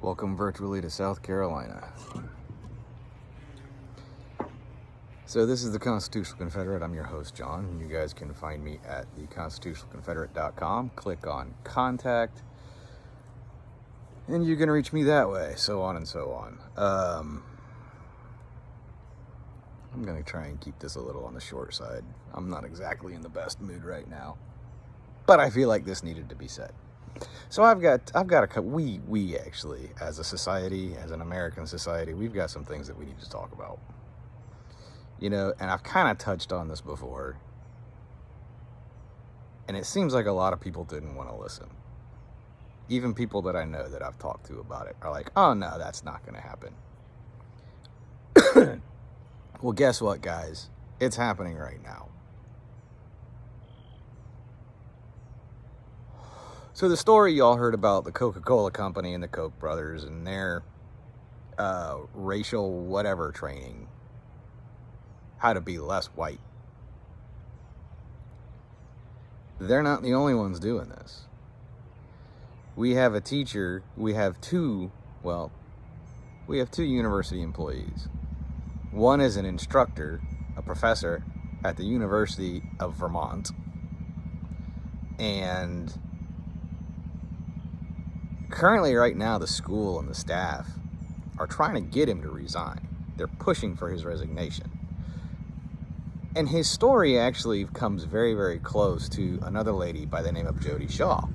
Welcome virtually to South Carolina. So this is the Constitutional Confederate. I'm your host, John. You guys can find me at theconstitutionalconfederate.com. Click on Contact, and you can reach me that way, so on and so on. I'm going to try and keep this a little on the short side. I'm not exactly in the best mood right now, but I feel like this needed to be said. So I've got we actually, as a society, as an American society, we've got some things that we need to talk about. You know, and I've kind of touched on this before, and it seems like a lot of people didn't want to listen. Even people that I know that I've talked to about it are like, oh no, that's not going to happen. Well, guess what, guys? It's happening right now. So the story y'all heard about the Coca-Cola company and the Koch brothers and their racial whatever training, how to be less white. They're not the only ones doing this. We have a teacher, we have two university employees. One is an instructor, a professor at the University of Vermont, and currently right now the school and the staff are trying to get him to resign. They're pushing for his resignation. And his story actually comes very, very close to another lady by the name of Jodi Shaw.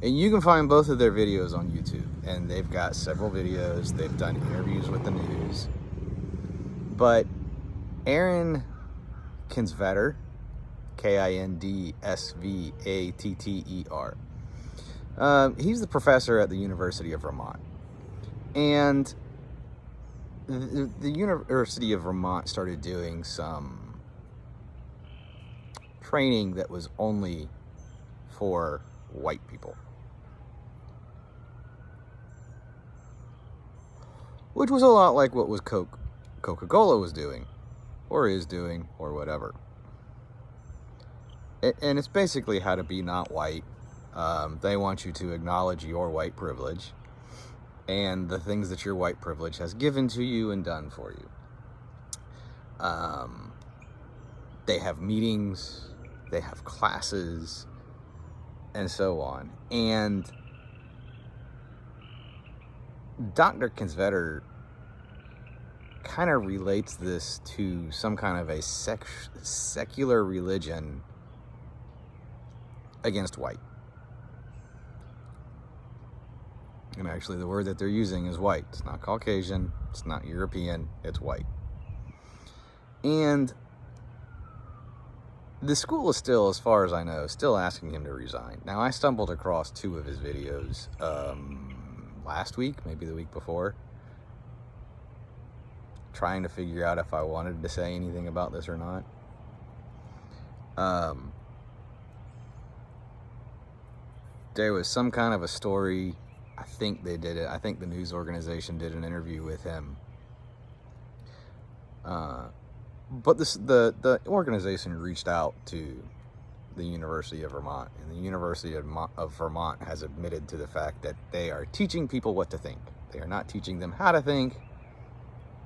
And you can find both of their videos on YouTube. And they've got several videos. They've done interviews with the news. But Aaron Kindsvatter, Kindsvatter, he's the professor at the University of Vermont. And the University of Vermont started doing some training that was only for white people, which was a lot like what was Coca-Cola was doing, or is doing, or whatever. And it's basically how to be not white. They want you to acknowledge your white privilege and the things that your white privilege has given to you and done for you. They have meetings, they have classes, and so on. And Dr. Kindsvatter kind of relates this to some kind of a secular religion against white. And actually the word that they're using is white. It's not Caucasian, it's not European, it's white. And the school is still, as far as I know, still asking him to resign. Now, I stumbled across two of his videos last week, maybe the week before, trying to figure out if I wanted to say anything about this or not. There was some kind of a story. I think they did it. I think the news organization did an interview with him. But the organization reached out to the University of Vermont, and the University of Vermont has admitted to the fact that they are teaching people what to think. They are not teaching them how to think.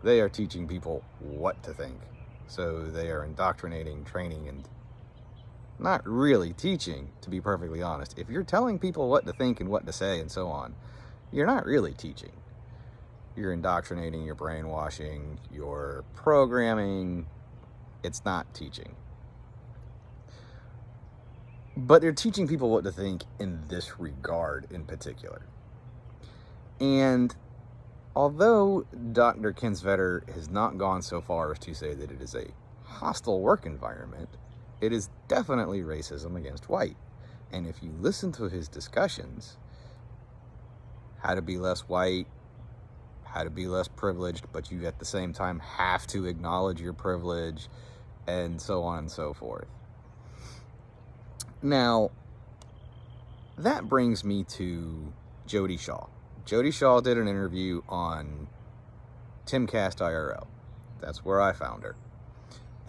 They are teaching people what to think. So they are indoctrinating, training, and not really teaching, to be perfectly honest. If you're telling people what to think and what to say and so on, you're not really teaching. You're indoctrinating, you're brainwashing, you're programming. It's not teaching. But they're teaching people what to think in this regard in particular. And although Dr. Kindsvatter has not gone so far as to say that it is a hostile work environment, it is definitely racism against white. And if you listen to his discussions, how to be less white, how to be less privileged, but you at the same time have to acknowledge your privilege, and so on and so forth. Now, that brings me to Jodi Shaw. Jodi Shaw did an interview on Timcast IRL. That's where I found her.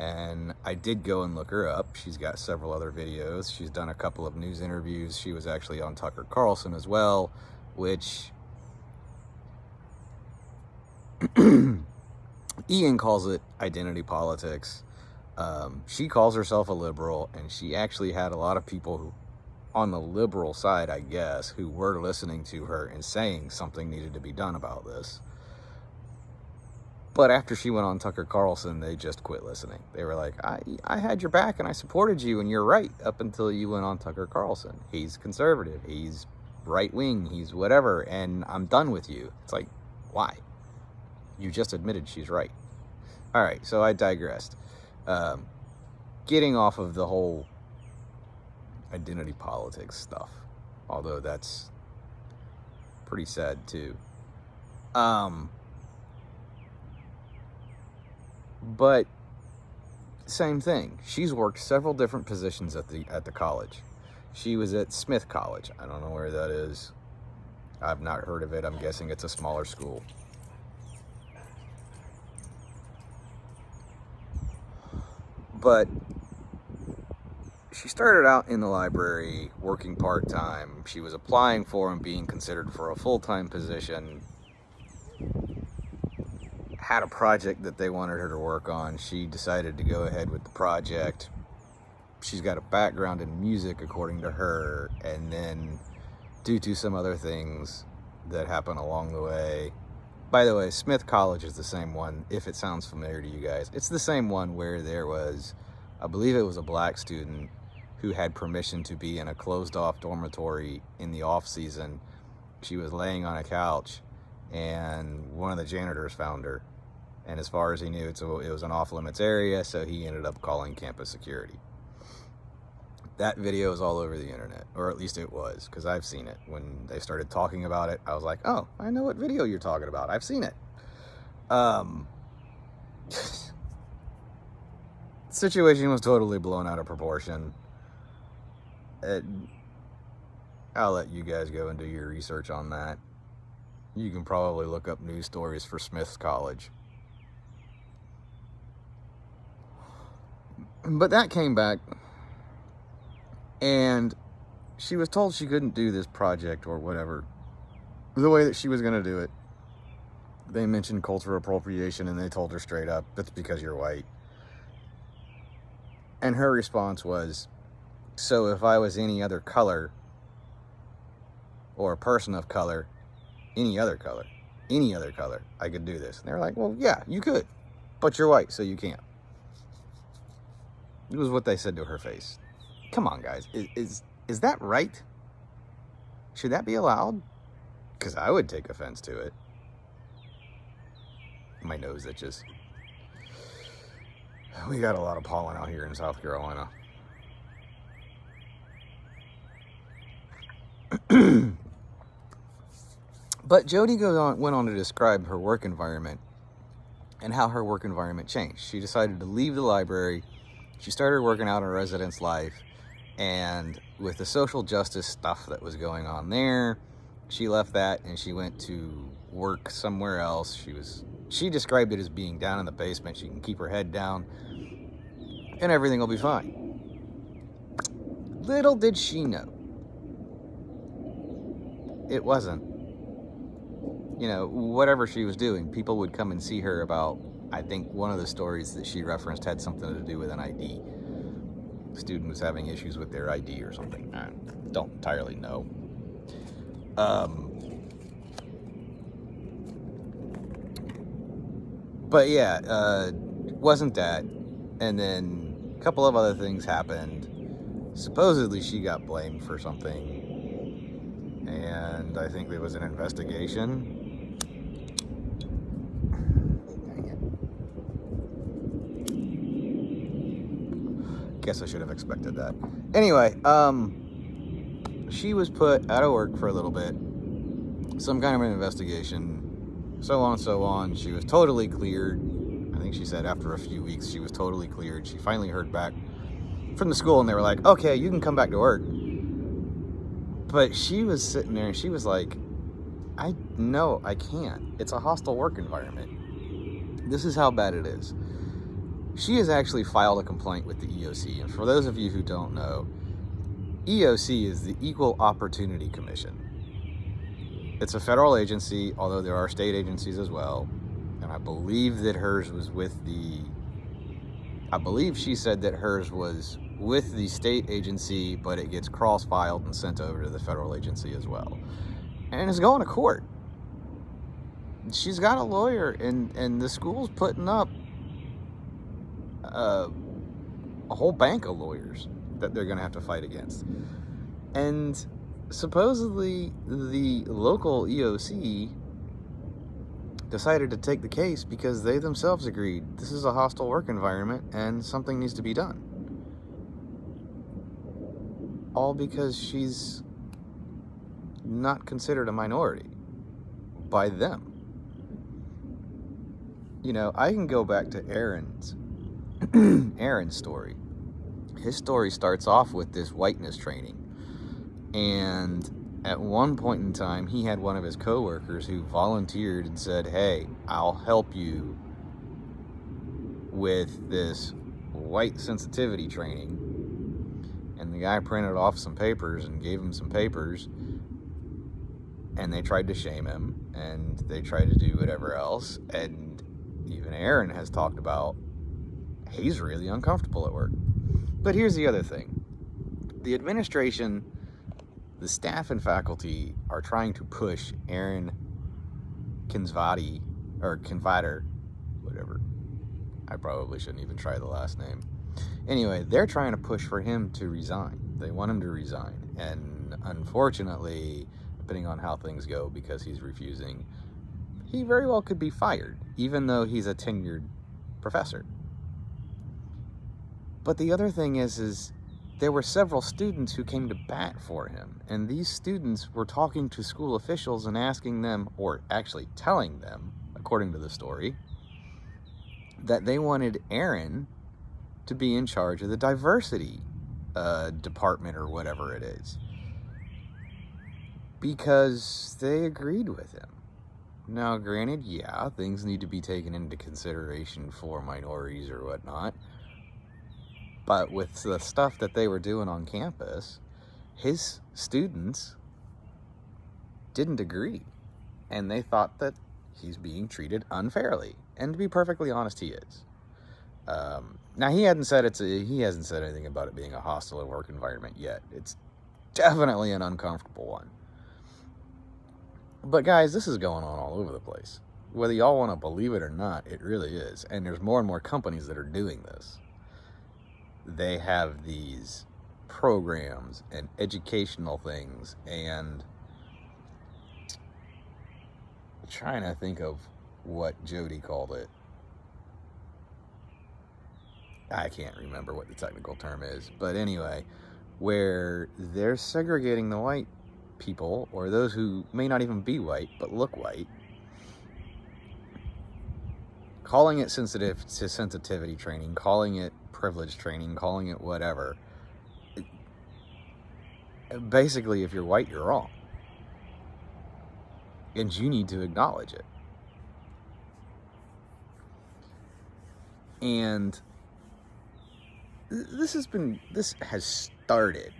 And I did go and look her up. She's got several other videos. She's done a couple of news interviews. She was actually on Tucker Carlson as well, which Ian calls it identity politics. She calls herself a liberal, and she actually had a lot of people who, on the liberal side, I guess, who were listening to her and saying something needed to be done about this. But after she went on Tucker Carlson, they just quit listening. They were like, I had your back and I supported you and you're right, up until you went on Tucker Carlson. He's conservative, he's right-wing, he's whatever, and I'm done with you. It's like, why? You just admitted she's right. All right, so I digressed. Getting off of the whole identity politics stuff, although that's pretty sad too. But same thing. She's worked several different positions at the college. She was at Smith College. I don't know where that is. I've not heard of it. I'm guessing it's a smaller school. But she started out in the library working part-time. She was applying for and being considered for a full-time position. Had a project that they wanted her to work on. She decided to go ahead with the project. She's got a background in music, according to her, and then due to some other things that happen along the way. By the way, Smith College is the same one, if it sounds familiar to you guys. It's the same one where there was, I believe it was a black student who had permission to be in a closed-off dormitory in the off-season. She was laying on a couch, and one of the janitors found her. And as far as he knew, it was an off-limits area, so he ended up calling campus security. That video is all over the internet, or at least it was, because I've seen it. When they started talking about it, I was like, oh, I know what video you're talking about. I've seen it. Situation was totally blown out of proportion. I'll let you guys go and do your research on that. You can probably look up news stories for Smith College. But that came back, and she was told she couldn't do this project or whatever the way that she was going to do it. They mentioned cultural appropriation, and they told her straight up, that's because you're white. And her response was, so if I was any other color, or a person of color, any other color, I could do this. And they were like, well, yeah, you could, but you're white, so you can't. It was what they said to her face. Come on, guys. Is that right? Should that be allowed? Because I would take offense to it. My nose itches. We got a lot of pollen out here in South Carolina. But Jody went on to describe her work environment and how her work environment changed. She decided to leave the library. She started working out in residence life, and with the social justice stuff that was going on there, she left that and she went to work somewhere else. She described it as being down in the basement. She can keep her head down and everything will be fine. Little did she know, it wasn't. You know, whatever she was doing, people would come and see her about, I think one of the stories that she referenced had something to do with an ID. The student was having issues with their ID or something. I don't entirely know. But yeah, wasn't that. And then a couple of other things happened. Supposedly she got blamed for something. And I think there was an investigation. Guess I should have expected that. Anyway, she was put out of work for a little bit. Some kind of an investigation. So on and so on. She was totally cleared. I think she said after a few weeks she was totally cleared. She finally heard back from the school and they were like, okay, you can come back to work. But she was sitting there and she was like, no, I can't. It's a hostile work environment. This is how bad it is. she has actually filed a complaint with the EOC. And for those of you who don't know, EOC is the Equal Opportunity Commission. It's a federal agency, although there are state agencies as well. And I believe that hers was with the... I believe she said that hers was with the state agency, but it gets cross-filed and sent over to the federal agency as well. And it's going to court. She's got a lawyer, and the school's putting up a whole bank of lawyers that they're going to have to fight against. And supposedly the local EOC decided to take the case because they themselves agreed this is a hostile work environment and something needs to be done. All because she's not considered a minority by them. You know, I can go back to Aaron's story. His story starts off with this whiteness training. And at one point in time, he had one of his coworkers who volunteered and said, hey, I'll help you with this white sensitivity training. And the guy printed off some papers and gave him some papers. And they tried to shame him. And they tried to do whatever else. And even Aaron has talked about he's really uncomfortable at work. But here's the other thing. The administration, the staff and faculty are trying to push Aaron Kinsvadi, or Kinvader, whatever. I probably shouldn't even try the last name. Anyway, they're trying to push for him to resign. They want him to resign. And unfortunately, depending on how things go, because he's refusing, he very well could be fired, even though he's a tenured professor. But the other thing is there were several students who came to bat for him. And these students were talking to school officials and asking them, or actually telling them, according to the story, that they wanted Aaron to be in charge of the diversity department or whatever it is. Because they agreed with him. Now, granted, yeah, things need to be taken into consideration for minorities or whatnot. But with the stuff that they were doing on campus, his students didn't agree. And they thought that he's being treated unfairly. And to be perfectly honest, he is. Now, he hasn't said anything about it being a hostile work environment yet. It's definitely an uncomfortable one. But guys, this is going on all over the place. Whether y'all want to believe it or not, it really is. And there's more and more companies that are doing this. They have these programs and educational things, and I'm trying to think of what Jody called it. I can't remember what the technical term is. But anyway, where they're segregating the white people, or those who may not even be white but look white, calling it sensitivity training, calling it privilege training, calling it whatever. Basically, if you're white, you're wrong, and you need to acknowledge it. And this has started,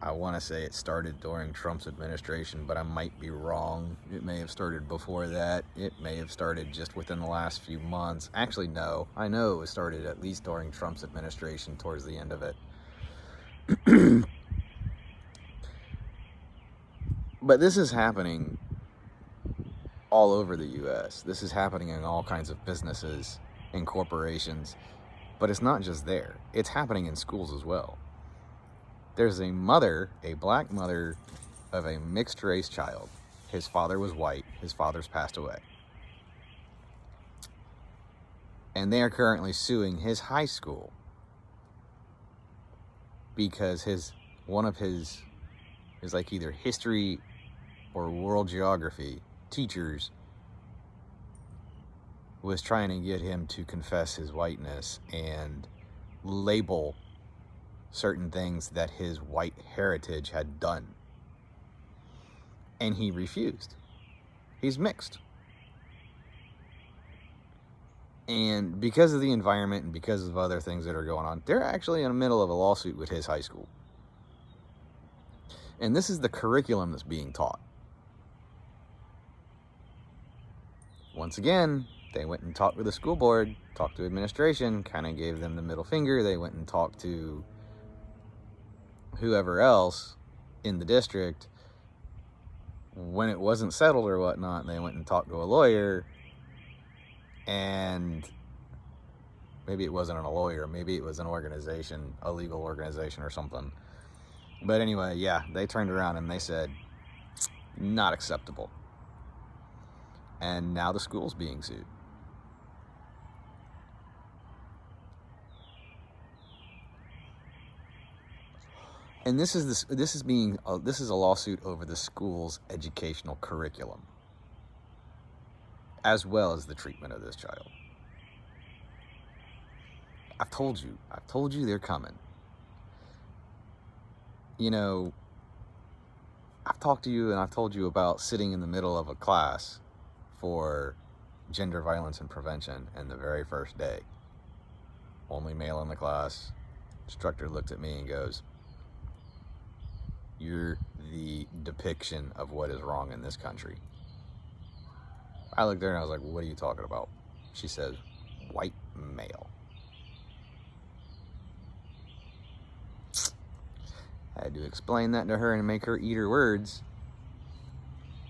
I want to say it started during Trump's administration, but I might be wrong. It may have started before that. It may have started just within the last few months. Actually, no. I know it was started at least during Trump's administration, towards the end of it. But this is happening all over the U.S. This is happening in all kinds of businesses and corporations. But it's not just there. It's happening in schools as well. There's a black mother of a mixed race child. His father was white. His father's passed away. And they are currently suing his high school because one of his like either history or world geography teachers was trying to get him to confess his whiteness and label certain things that his white heritage had done. And he refused. He's mixed. And because of the environment and because of other things that are going on, they're actually in the middle of a lawsuit with his high school. And this is the curriculum that's being taught. Once again, they went and talked with the school board, talked to administration, kind of gave them the middle finger. They went and talked to whoever else in the district. When it wasn't settled or whatnot, they went and talked to a lawyer. And maybe it wasn't a lawyer, maybe it was an organization, a legal organization or something. But anyway, yeah, they turned around and they said, not acceptable. And now the school's being sued. And this is a lawsuit over the school's educational curriculum, as well as the treatment of this child. I've told you they're coming. You know, I've talked to you and I've told you about sitting in the middle of a class for gender violence and prevention, and the very first day, only male in the class, instructor looked at me and goes, "You're the depiction of what is wrong in this country." I looked there and I was like, "What are you talking about?" She says, "White male." I had to explain that to her and make her eat her words.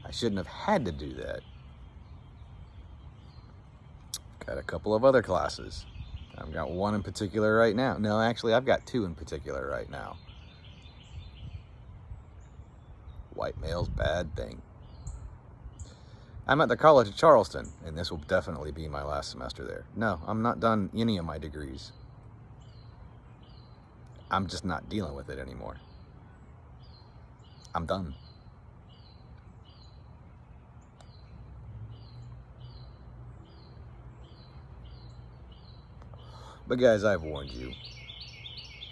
I shouldn't have had to do that. Got a couple of other classes. I've got one in particular right now. No, actually, I've got two in particular right now. White male's bad thing. I'm at the College of Charleston, and this will definitely be my last semester there. No, I'm not done any of my degrees. I'm just not dealing with it anymore. I'm done. But guys, I've warned you.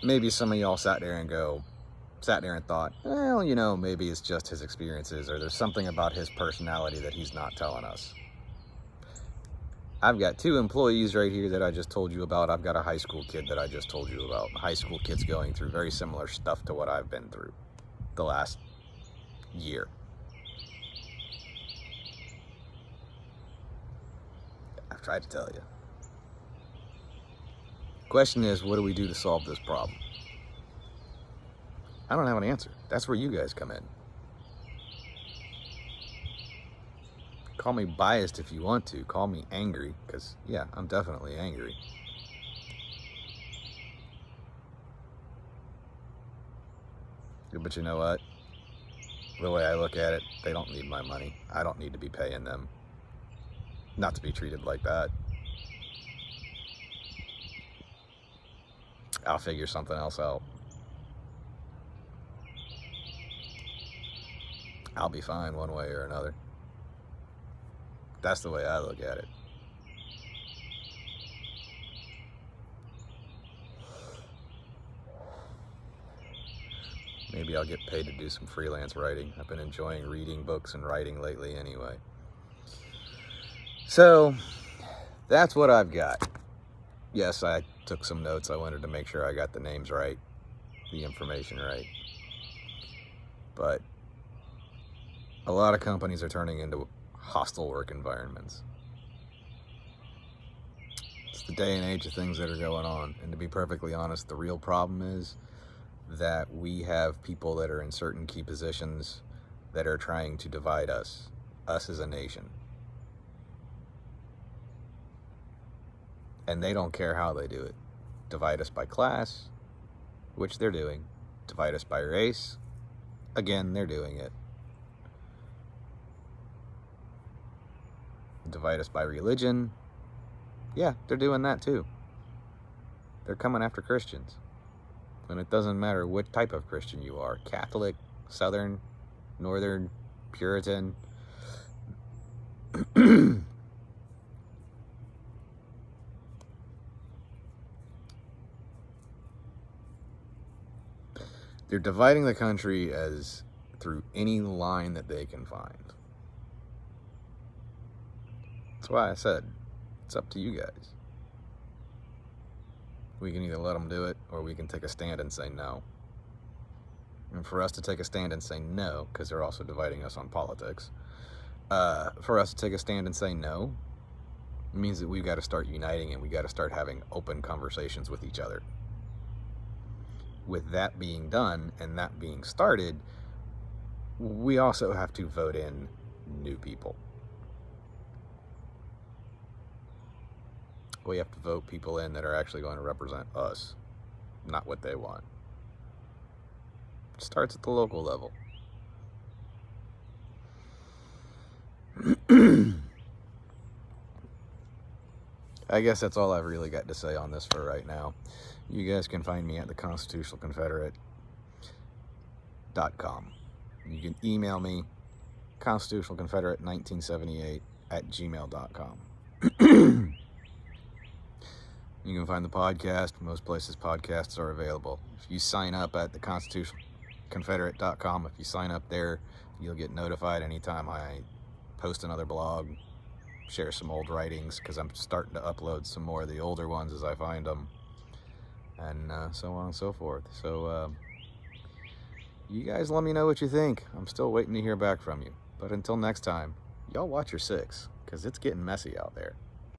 Maybe some of y'all sat there and thought, well, you know, maybe it's just his experiences, or there's something about his personality that he's not telling us. I've got two employees right here that I just told you about. I've got a high school kid that I just told you about. High school kid's going through very similar stuff to what I've been through the last year. I've tried to tell you. Question is, what do we do to solve this problem? I don't have an answer. That's where you guys come in. Call me biased if you want to. Call me angry, because, yeah, I'm definitely angry. But you know what? The way I look at it, they don't need my money. I don't need to be paying them. Not to be treated like that. I'll figure something else out. I'll be fine one way or another. That's the way I look at it. Maybe I'll get paid to do some freelance writing. I've been enjoying reading books and writing lately anyway. So, that's what I've got. Yes, I took some notes. I wanted to make sure I got the names right, the information right. But a lot of companies are turning into hostile work environments. It's the day and age of things that are going on. And to be perfectly honest, the real problem is that we have people that are in certain key positions that are trying to divide us as a nation. And they don't care how they do it. Divide us by class, which they're doing. Divide us by race, again, they're doing it. Divide us by religion, yeah, they're doing that too. They're coming after Christians. And it doesn't matter what type of Christian you are. Catholic, Southern, Northern, Puritan. They're dividing the country as through any line that they can find. That's why I said, It's up to you guys. We can either let them do it, or we can take a stand and say no. And for us to take a stand and say no, because they're also dividing us on politics, for us to take a stand and say no means that we've got to start uniting, and we got to start having open conversations with each other. With that being done and that being started, we also have to vote in new people. We have to vote people in that are actually going to represent us, not what they want. It starts at the local level. I guess that's all I've really got to say on this for right now. You guys can find me at theconstitutionalconfederate.com. You can email me, constitutionalconfederate1978@gmail.com. You can find the podcast most places podcasts are available. If you sign up at theconstitutionalconfederate.com, if you sign up there, you'll get notified anytime I post another blog, share some old writings, because I'm starting to upload some more of the older ones as I find them, and so on and so forth. So you guys let me know what you think. I'm still waiting to hear back from you. But until next time, y'all watch your six, because it's getting messy out there.